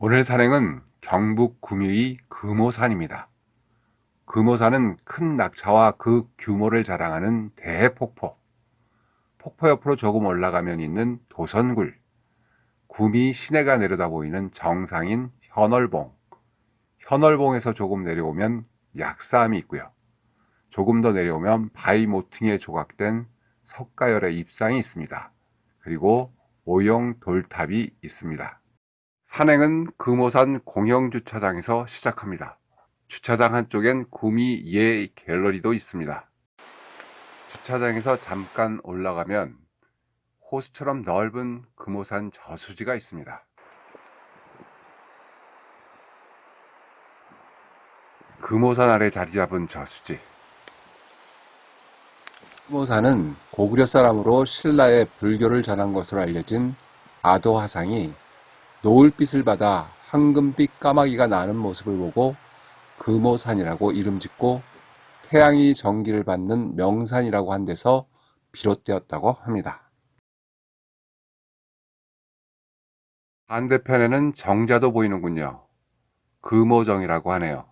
오늘 산행은 경북 구미의 금오산입니다. 금오산은 큰 낙차와 그 규모를 자랑하는 대폭포, 폭포 옆으로 조금 올라가면 있는 도선굴, 구미 시내가 내려다 보이는 정상인 현월봉, 현월봉에서 조금 내려오면 약사암이 있고요. 조금 더 내려오면 바위 모퉁이에 조각된 석가열의 입상이 있습니다. 그리고 오용 돌탑이 있습니다. 산행은 금오산 공영주차장에서 시작합니다. 주차장 한쪽엔 구미 예 갤러리도 있습니다. 주차장에서 잠깐 올라가면 호수처럼 넓은 금오산 저수지가 있습니다. 금오산 아래 자리 잡은 저수지. 금오산은 고구려 사람으로 신라에 불교를 전한 것으로 알려진 아도화상이 노을빛을 받아 황금빛 까마귀가 나는 모습을 보고 금오산이라고 이름 짓고 태양이 전기를 받는 명산이라고 한 데서 비롯되었다고 합니다. 반대편에는 정자도 보이는군요. 금오정이라고 하네요.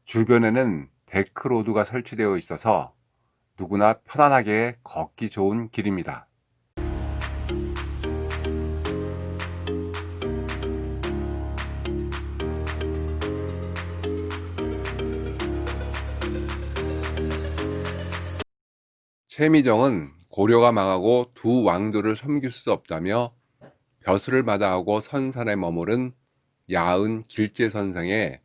주변에는 데크로드가 설치되어 있어서 누구나 편안하게 걷기 좋은 길입니다. 최미정은 고려가 망하고 두 왕조를 섬길 수 없다며 벼슬을 마다하고 선산에 머무른 야은 길제선생의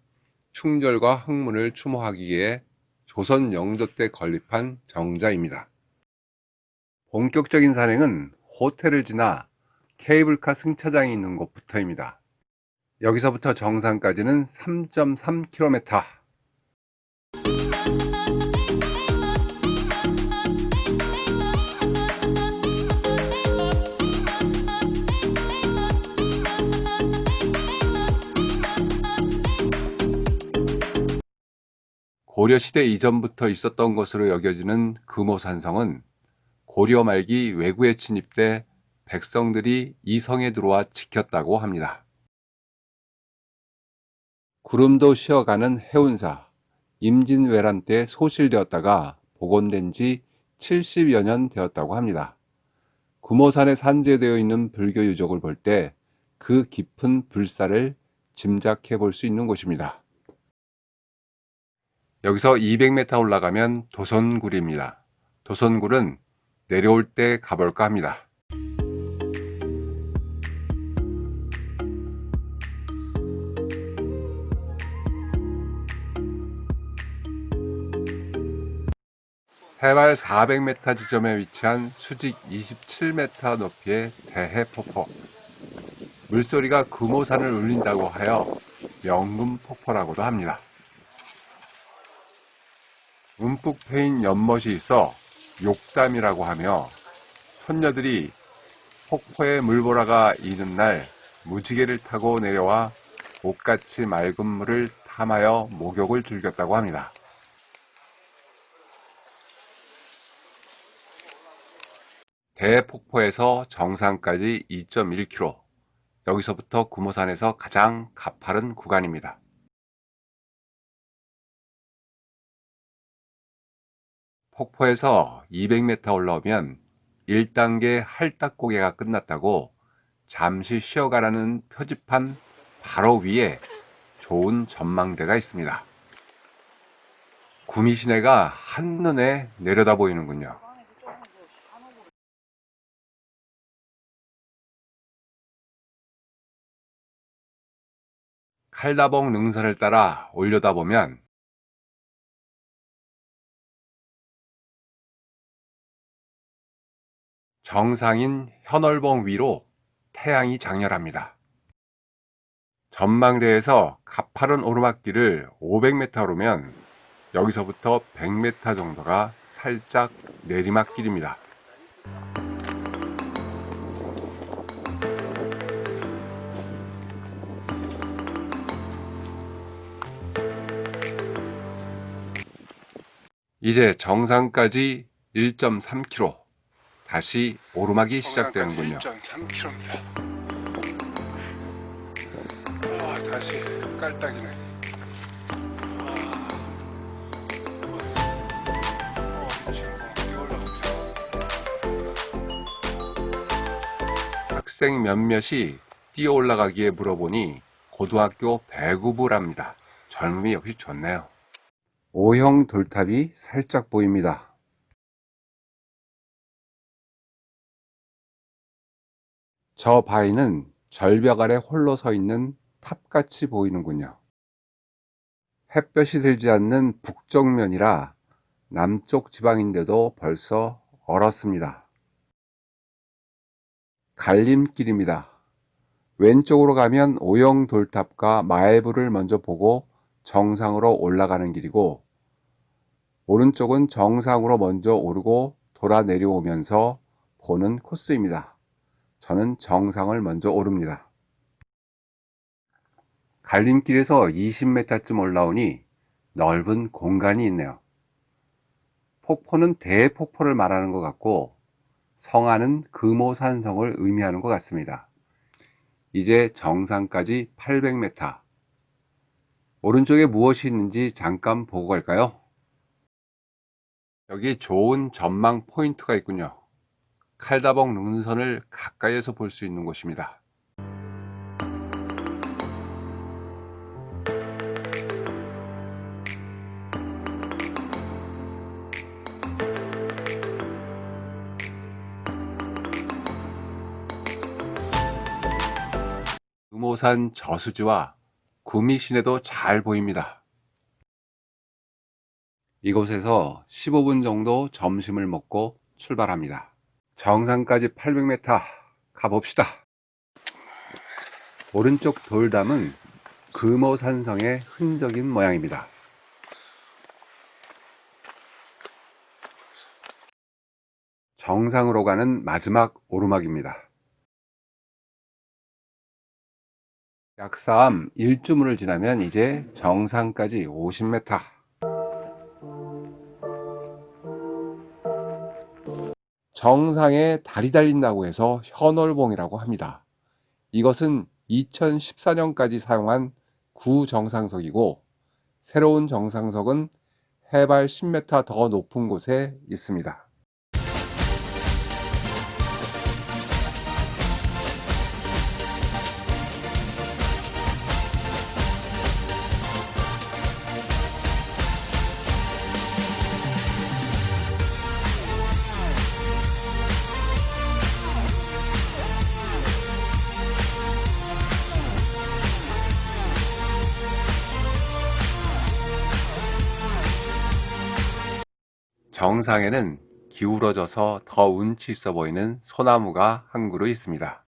충절과 학문을 추모하기 위해 조선 영조 때 건립한 정자입니다. 본격적인 산행은 호텔을 지나 케이블카 승차장이 있는 곳부터입니다. 여기서부터 정상까지는 3.3km. 고려시대 이전부터 있었던 것으로 여겨지는 금오산성은 고려 말기 왜구에 침입돼 백성들이 이 성에 들어와 지켰다고 합니다. 구름도 쉬어가는 해운사, 임진왜란 때 소실되었다가 복원된 지 70여 년 되었다고 합니다. 금오산에 산재되어 있는 불교 유적을 볼 때 그 깊은 불사를 짐작해 볼 수 있는 곳입니다. 여기서 200m 올라가면 도선굴입니다. 도선굴은 내려올 때 가볼까 합니다. 해발 400m 지점에 위치한 수직 27m 높이의 대해폭포. 물소리가 금오산을 울린다고 하여 명금폭포라고도 합니다. 움푹 패인 연못이 있어 욕담이라고 하며 선녀들이 폭포에 물보라가 이는 날 무지개를 타고 내려와 옷같이 맑은 물을 탐하여 목욕을 즐겼다고 합니다. 대폭포에서 정상까지 2.1km, 여기서부터 금오산에서 가장 가파른 구간입니다. 폭포에서 200m 올라오면 1단계 할딱고개가 끝났다고 잠시 쉬어가라는 표지판 바로 위에 좋은 전망대가 있습니다. 구미 시내가 한눈에 내려다 보이는군요. 칼다봉 능선을 따라 올려다 보면 정상인 현월봉 위로 태양이 장렬합니다. 전망대에서 가파른 오르막길을 500m 오르면 여기서부터 100m 정도가 살짝 내리막길입니다. 이제 정상까지 1.3km, 다시 오르막이 정상까지 시작되는군요. 1.3km입니다. 다시 깔딱이네. 학생 몇몇이 뛰어 올라가기에 물어보니 고등학교 배구부랍니다. 젊음이 역시 좋네요. O형 돌탑이 살짝 보입니다. 저 바위는 절벽 아래 홀로 서 있는 탑같이 보이는군요. 햇볕이 들지 않는 북쪽면이라 남쪽 지방인데도 벌써 얼었습니다. 갈림길입니다. 왼쪽으로 가면 오영 돌탑과 마애부를 먼저 보고 정상으로 올라가는 길이고, 오른쪽은 정상으로 먼저 오르고 돌아 내려오면서 보는 코스입니다. 저는 정상을 먼저 오릅니다. 갈림길에서 20m쯤 올라오니 넓은 공간이 있네요. 폭포는 대폭포를 말하는 것 같고 성안은 금오산성을 의미하는 것 같습니다. 이제 정상까지 800m. 오른쪽에 무엇이 있는지 잠깐 보고 갈까요? 여기 좋은 전망 포인트가 있군요. 칼다봉 능선을 가까이에서 볼 수 있는 곳입니다. 금오산 저수지와 구미시내도 잘 보입니다. 이곳에서 15분 정도 점심을 먹고 출발합니다. 정상까지 800m 가봅시다. 오른쪽 돌담은 금오산성의 흔적인 모양입니다. 정상으로 가는 마지막 오르막입니다. 약사암 1주문을 지나면 이제 정상까지 50m. 정상에 달이 달린다고 해서 현월봉이라고 합니다. 이것은 2014년까지 사용한 구정상석이고, 새로운 정상석은 해발 10m 더 높은 곳에 있습니다. 정상에는 기울어져서 더 운치 있어 보이는 소나무가 한 그루 있습니다.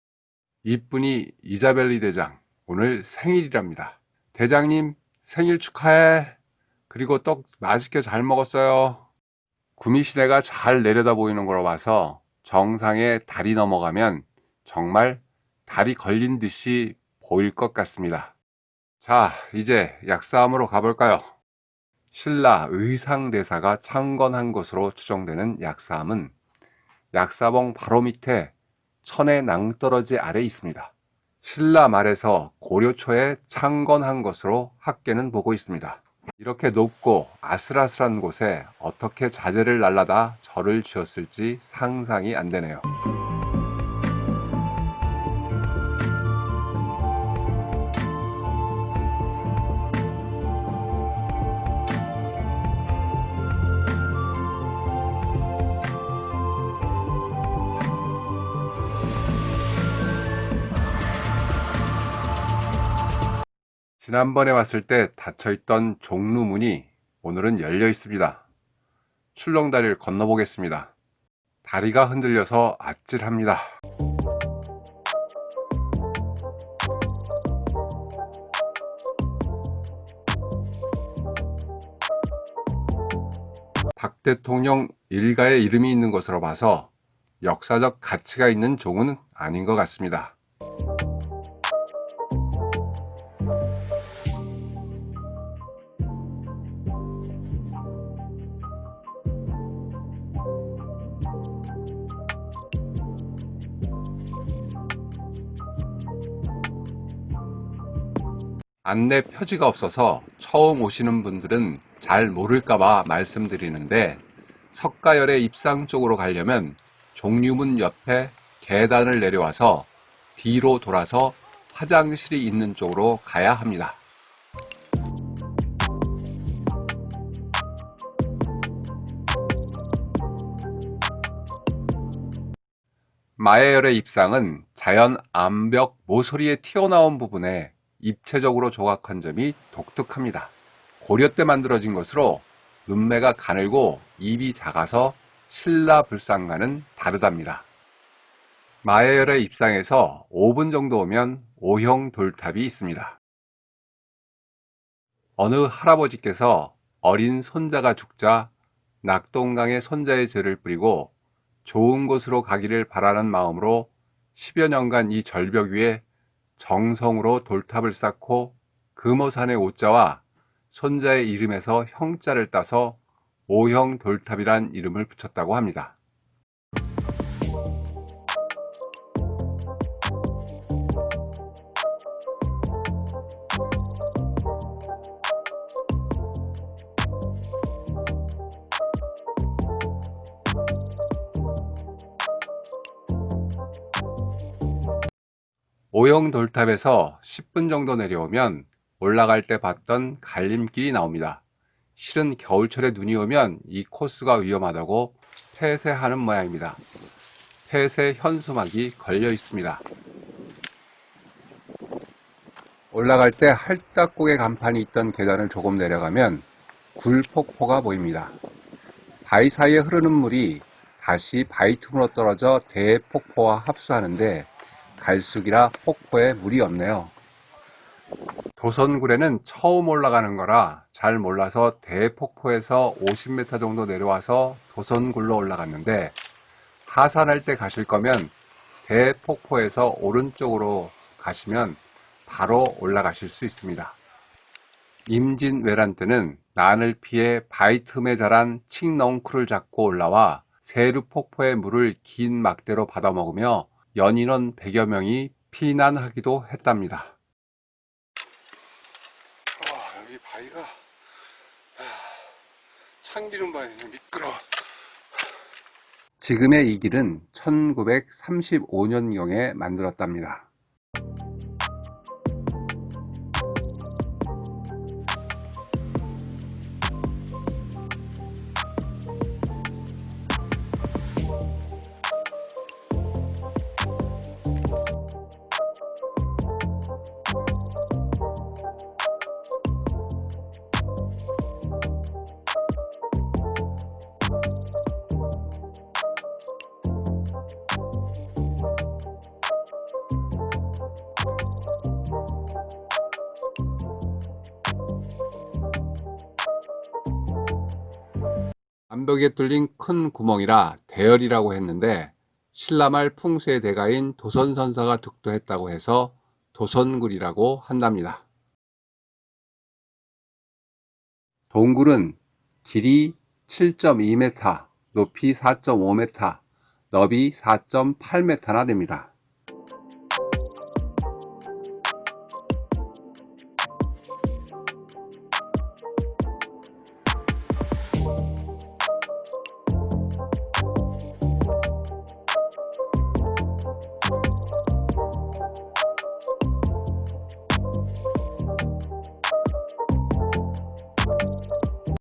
이쁜이 이자벨리 대장, 오늘 생일이랍니다. 대장님 생일 축하해. 그리고 떡 맛있게 잘 먹었어요. 구미시내가 잘 내려다 보이는 걸로 봐서 정상에 달이 넘어가면 정말 달이 걸린 듯이 보일 것 같습니다. 자, 이제 약사암으로 가볼까요? 신라 의상대사가 창건한 것으로 추정되는 약사암은 약사봉 바로 밑에 천의 낭떠러지 아래 있습니다. 신라 말에서 고려 초에 창건한 것으로 학계는 보고 있습니다. 이렇게 높고 아슬아슬한 곳에 어떻게 자재를 날라다 절을 지었을지 상상이 안 되네요. 지난번에 왔을 때 닫혀있던 종루문이 오늘은 열려 있습니다. 출렁다리를 건너보겠습니다. 다리가 흔들려서 아찔합니다. 박 대통령 일가의 이름이 있는 것으로 봐서 역사적 가치가 있는 종은 아닌 것 같습니다. 안내 표지가 없어서 처음 오시는 분들은 잘 모를까봐 말씀드리는데, 석가열의 입상 쪽으로 가려면 종류문 옆에 계단을 내려와서 뒤로 돌아서 화장실이 있는 쪽으로 가야 합니다. 마해열의 입상은 자연 암벽 모서리에 튀어나온 부분에 입체적으로 조각한 점이 독특합니다. 고려 때 만들어진 것으로 눈매가 가늘고 입이 작아서 신라불상과는 다르답니다. 마해열의 입상에서 5분 정도 오면 O형 돌탑이 있습니다. 어느 할아버지께서 어린 손자가 죽자 낙동강에 손자의 죄를 뿌리고 좋은 곳으로 가기를 바라는 마음으로 10여 년간 이 절벽 위에 정성으로 돌탑을 쌓고 금호산의 오자와 손자의 이름에서 형자를 따서 O형 돌탑이란 이름을 붙였다고 합니다. O형 돌탑에서 10분 정도 내려오면 올라갈 때 봤던 갈림길이 나옵니다. 실은 겨울철에 눈이 오면 이 코스가 위험하다고 폐쇄하는 모양입니다. 폐쇄 현수막이 걸려 있습니다. 올라갈 때 할딱고개 간판이 있던 계단을 조금 내려가면 굴폭포가 보입니다. 바위 사이에 흐르는 물이 다시 바위 틈으로 떨어져 대폭포와 합수하는데 갈수기라 폭포에 물이 없네요. 도선굴에는 처음 올라가는 거라 잘 몰라서 대폭포에서 50m 정도 내려와서 도선굴로 올라갔는데, 하산할 때 가실 거면 대폭포에서 오른쪽으로 가시면 바로 올라가실 수 있습니다. 임진왜란 때는 난을 피해 바위 틈에 자란 칡넝쿨을 잡고 올라와 세르폭포의 물을 긴 막대로 받아먹으며 연인원 100여 명이 피난하기도 했답니다. 여기 바위가 참기름 바위네. 미끄러워. 지금의 이 길은 1935년경에 만들었답니다. 암벽에 뚫린 큰 구멍이라 대열이라고 했는데, 신라말 풍수의 대가인 도선선사가 득도했다고 해서 도선굴이라고 한답니다. 동굴은 길이 7.2m, 높이 4.5m, 너비 4.8m나 됩니다.